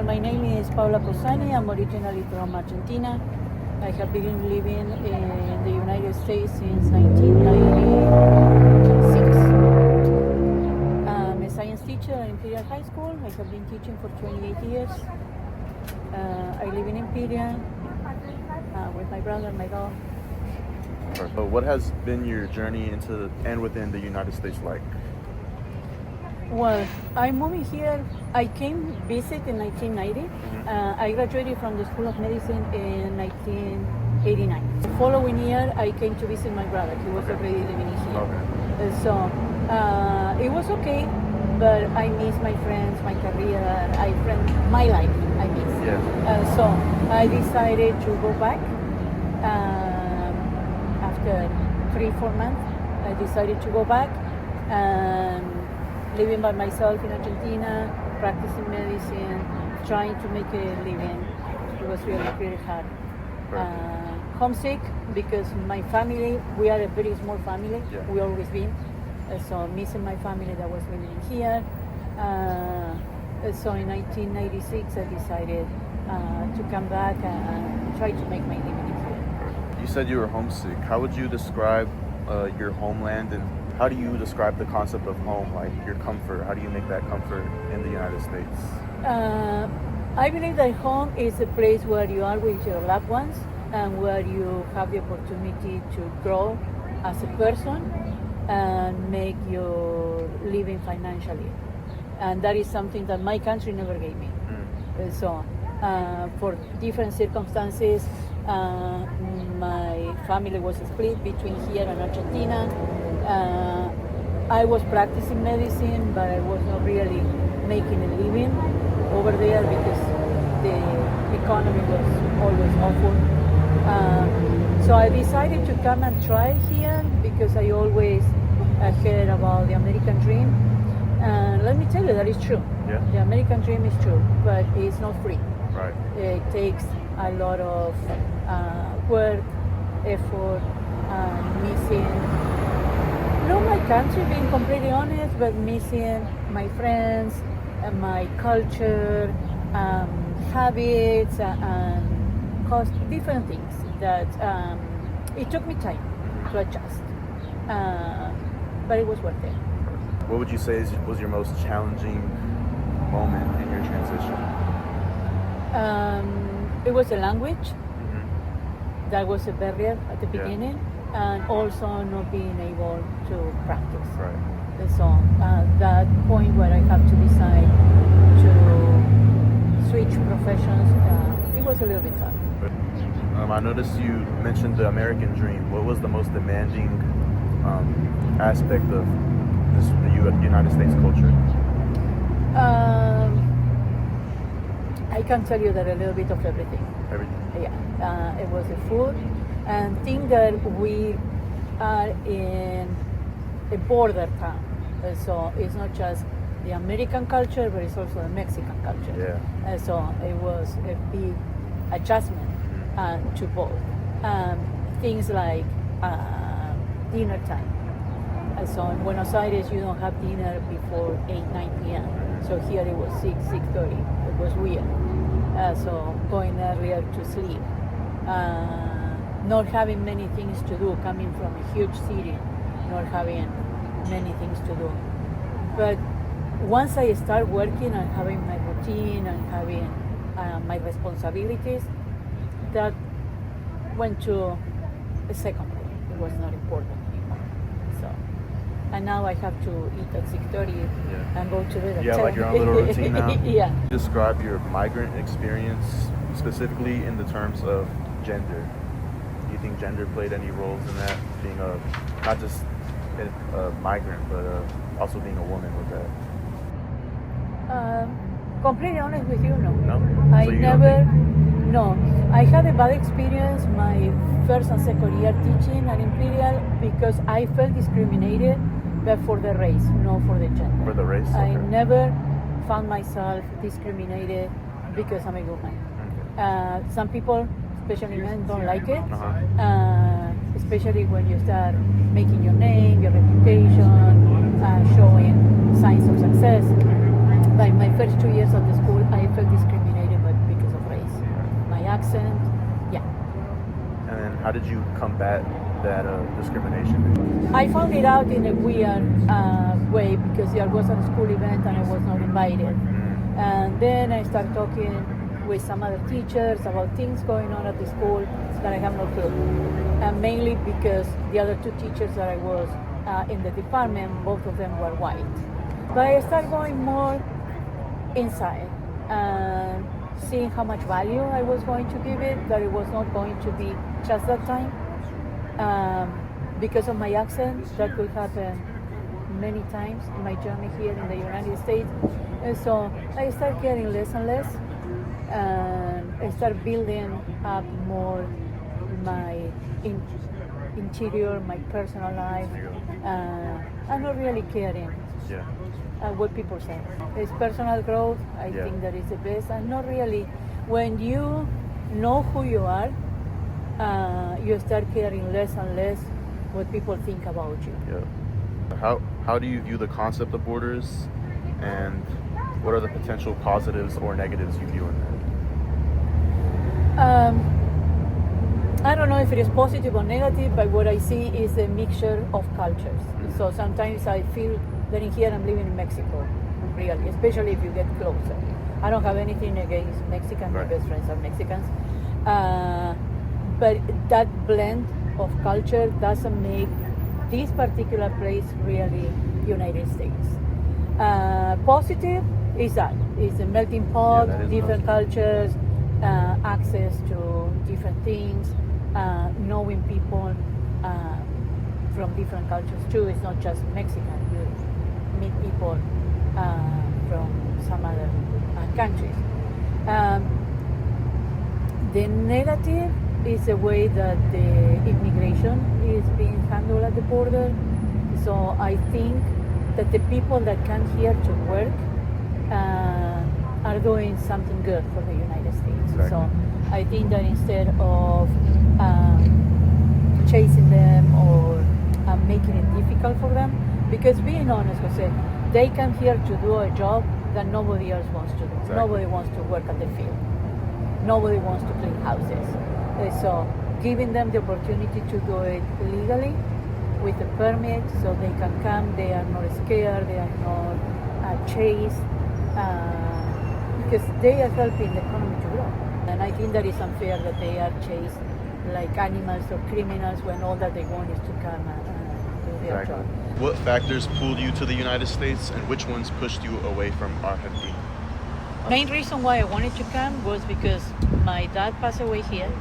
Well, my name is Paula Cosani. I'm originally from Argentina. I have been living in the United States since 1996. I'm a science teacher at Imperial High School. I have been teaching for 28 years. I live in Imperial with my brother and my dog. So what has been your journey into and within the United States like? Well, I'm moving here. I came visit in 1990. I graduated from the School of Medicine in 1989. The following year, I came to visit my brother. He was already living here. So it was okay, but I miss my friends, my career, my life. I miss. So I decided to go back. After 3-4 months, I decided to go back and living by myself in Argentina, practicing medicine, trying to make a living. It was really, really hard. Homesick because my family, we are a very small family, we always been. So missing my family that was living here. So in 1996, I decided to come back and try to make my living here. You said you were homesick. How would you describe your homeland, and how do you describe the concept of home, like your comfort? How do you make that comfort in the United States? I believe that home is a place where you are with your loved ones and where you have the opportunity to grow as a person and make your living financially. And that is something that my country never gave me. So for different circumstances, my family was split between here and Argentina. I was practicing medicine, but I was not really making a living over there because the economy was always awful. So I decided to come and try here because I always heard about the American dream. And let me tell you, that is true. The American dream is true, but it's not free. It takes a lot of work, effort, missing, not my country, being completely honest, but missing my friends, my culture, habits, and cost, different things that it took me time to adjust, but it was worth it. What would you say was your most challenging moment in your transition? It was the language. That was a barrier at the beginning, and also not being able to practice. So that point where I have to decide to switch professions, it was a little bit tough. I noticed you mentioned the American dream. What was the most demanding aspect of the United States culture? I can tell you that a little bit of everything. It was the food, and think that we are in a border town. So it's not just the American culture, but it's also the Mexican culture. So it was a big adjustment to both. Things like dinner time. So in Buenos Aires, you don't have dinner before 8-9 p.m. So here it was 6:30. It was weird. So going earlier to sleep. Not having many things to do, coming from a huge city, not having many things to do. But once I start working and having my routine and having my responsibilities, that went to a second place. It was not important anymore. So, and now I have to eat at 6:30 and go to bed at 10. Like your own little routine now? Describe your migrant experience specifically in the terms of gender. Do you think gender played any roles in that? Being not just a migrant, but also being a woman with that? Completely honest with you, no. No? No. I had a bad experience my first and second year teaching at Imperial because I felt discriminated, but for the race, not for the gender. For the race? I never found myself discriminated because I'm a woman. Some people, especially men, don't like it, especially when you start making your name, your reputation, showing signs of success. By my first 2 years at the school, I felt discriminated accent. Yeah. And then how did you combat that discrimination? I found it out in a weird way because there was a school event and I was not invited. And then I started talking with some other teachers about things going on at the school that I have no clue. And mainly because the other two teachers that I was in the department, both of them were white. But I started going more inside and seeing how much value I was going to give it, that it was not going to be just that time. Because of my accent, that could happen many times in my journey here in the United States. And so I started getting less and less, and I started building up more my interior, my personal life, and not really caring what people say. It's personal growth. I think that is the best, and not really. When you know who you are, you start caring less and less what people think about you. Yeah. How do you view the concept of borders, and what are the potential positives or negatives you view in that? I don't know if it is positive or negative, but what I see is a mixture of cultures. So sometimes I feel that in here I'm living in Mexico, really, especially if you get closer. I don't have anything against Mexicans, my best friends are Mexicans. But that blend of culture doesn't make this particular place really United States. Positive is that it's a melting pot, different cultures, access to different things, knowing people from different cultures too. It's not just Mexican. You meet people from some other countries. The negative is the way that the immigration is being handled at the border. So I think that the people that come here to work are doing something good for the United States. Exactly. So I think that instead of chasing them or making it difficult for them, because being honest, Jose, they come here to do a job that nobody else wants to do. Exactly. Nobody wants to work at the field. Nobody wants to clean houses. So giving them the opportunity to do it legally with a permit so they can come, they are not scared, they are not chased, because they are helping the economy to grow. And I think that is unfair that they are chased like animals or criminals when all that they want is to come and do their job. What factors pulled you to the United States, and which ones pushed you away from Argentina? Main reason why I wanted to come was because my dad passed away here.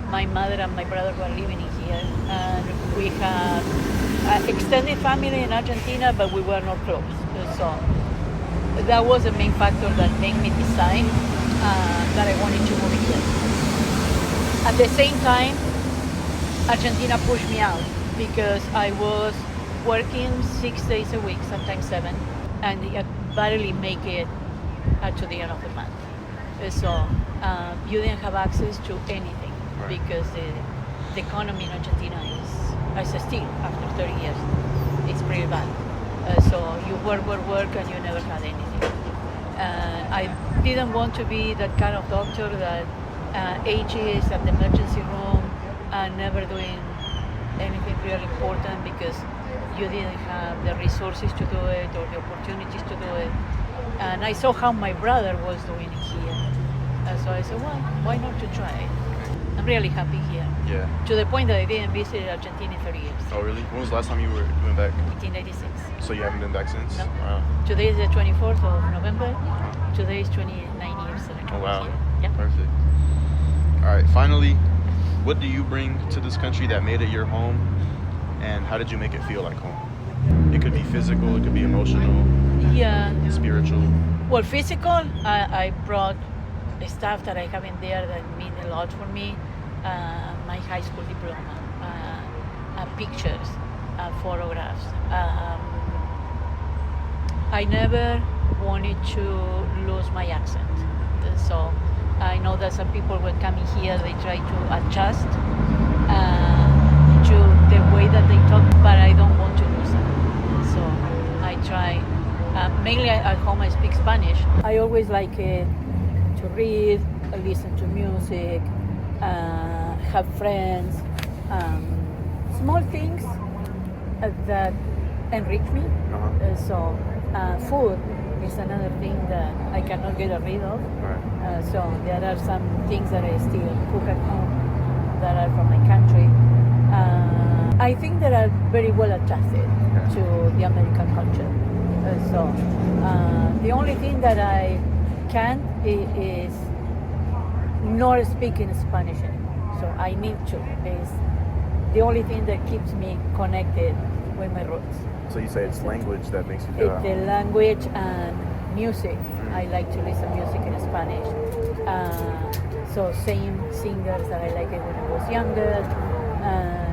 My mother and my brother were living in here, and we have extended family in Argentina, but we were not close. So that was the main factor that made me decide that I wanted to move here. At the same time, Argentina pushed me out because I was working 6 days a week, sometimes 7, and I barely make it to the end of the month. So you didn't have access to anything because the economy in Argentina is still, after 30 years, it's pretty bad. So you work, and you never had anything. I didn't want to be that kind of doctor that ages at the emergency room and never doing anything really important because you didn't have the resources to do it or the opportunities to do it. And I saw how my brother was doing it here. So I said, well, why not to try it? I'm really happy here. Yeah. To the point that I didn't visit Argentina in 30 years. Oh, really? When was the last time you went back? 1986. So you haven't been back since? No. Wow. Today is the 24th of November. Today is 29 years that I Oh, wow. here. Yeah. Perfect. All right, finally, what do you bring to this country that made it your home, and how did you make it feel like home? It could be physical, it could be emotional, spiritual. Well, physical, I brought stuff that I have in there that mean a lot for me. My high school diploma, pictures, photographs. I never wanted to lose my accent. So I know that some people when coming here, they try to adjust to the way that they talk, but I don't want to lose it. So I try, mainly at home I speak Spanish. I always like to read, listen to music, have friends, small things that enrich me. So food is another thing that I cannot get rid of. Right. So there are some things that I still cook at home that are from my country. I think that I'm very well adjusted to the American culture. So the only thing that I can't is not speaking Spanish anymore. So I need to. It's the only thing that keeps me connected with my roots. So you say it's language that makes you feel It's the language and music. I like to listen to music in Spanish. So same singers that I liked when I was younger.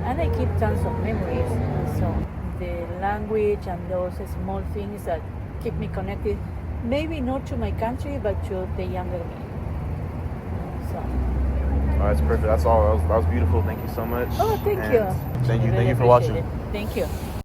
And I keep tons of memories. So the language and those small things that keep me connected, maybe not to my country, but to the younger me. So. Oh, that's perfect. That's all. That was beautiful. Thank you so much. Oh, thank you. Thank you. I Thank really you for watching. appreciate it. Thank you.